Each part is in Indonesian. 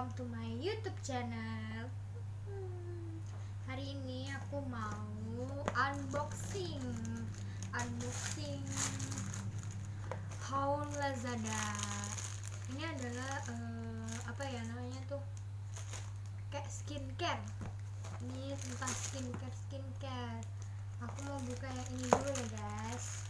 welcome to my YouTube channel. Hari ini aku mau unboxing haul Lazada. Ini adalah apa ya namanya tuh, kayak skincare. Ini tentang skincare. Aku mau buka yang ini dulu ya guys.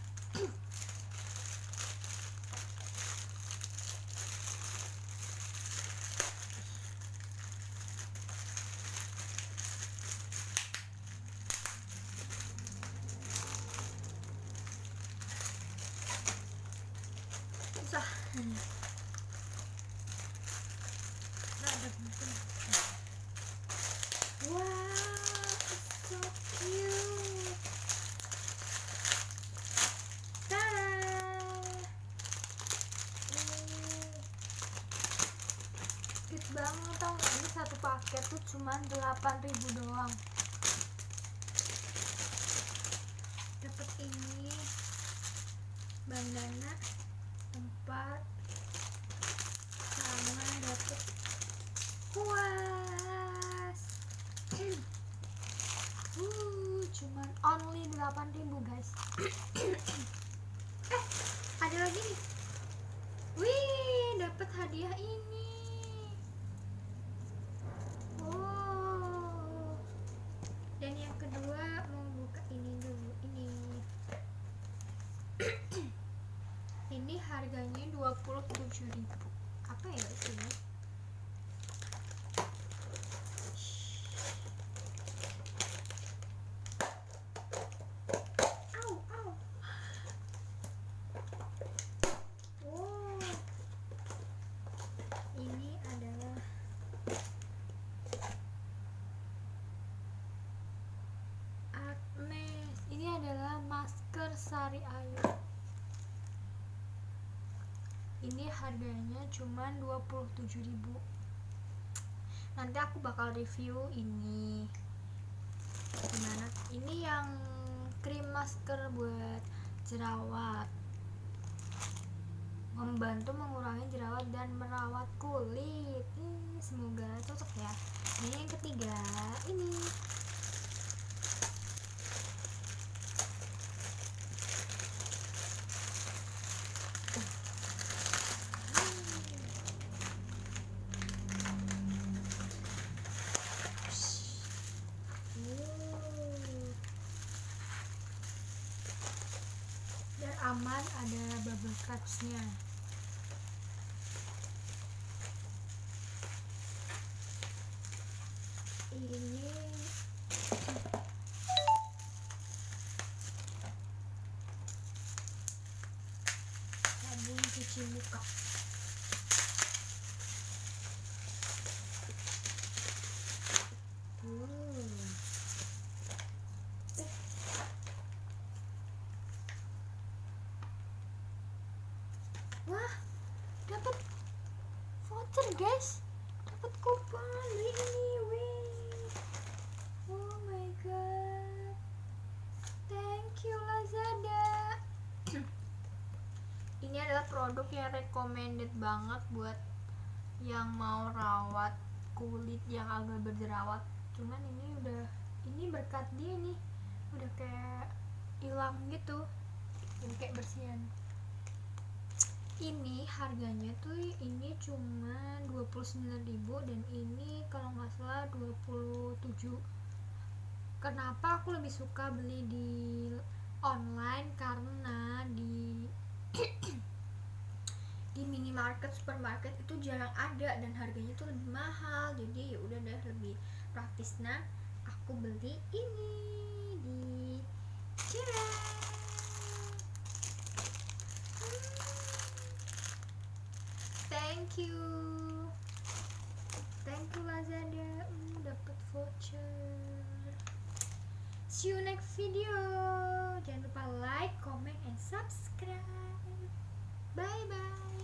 Susah. Wow, it's so cute. Tada! Cute banget, tau gak? Ini satu paket tuh cuma 8.000 doang. Dapat ini bandana 4 sama dapet kuas. Cuman only 8.000 guys. Ada lagi nih. Wih, dapat hadiah ini. Oh. Dan yang kedua mau buka ini dulu. Ini harganya 27.000. Apa ya ini? Ini adalah Agnes. Ini adalah masker Sari Ayu. Ini harganya cuma 27.000. Nanti aku bakal review ini gimana. Ini yang krim masker buat jerawat, membantu mengurangi jerawat dan merawat kulit. Semoga cocok ya. Ini yang ketiga, ini biar aman, ada bubble wrapsnya. Ini sabun cuci muka. Wah, dapat voucher guys, dapat kupon beli ini. Wih, oh my god, thank you Lazada. Ini adalah produk yang recommended banget buat yang mau rawat kulit yang agak berjerawat. Cuman ini berkat dia nih udah kayak hilang gitu, ini kayak bersihan. Ini harganya tuh ini cuma 29.000 dan ini kalau nggak salah 27. Kenapa aku lebih suka beli di online? Karena di di minimarket, supermarket itu jarang ada dan harganya tuh lebih mahal. Jadi ya udah deh, lebih praktis. Nah, aku beli ini di Cireng. Thank you Lazada. Dapat voucher. See you next video. Jangan lupa like, comment, and subscribe. Bye bye.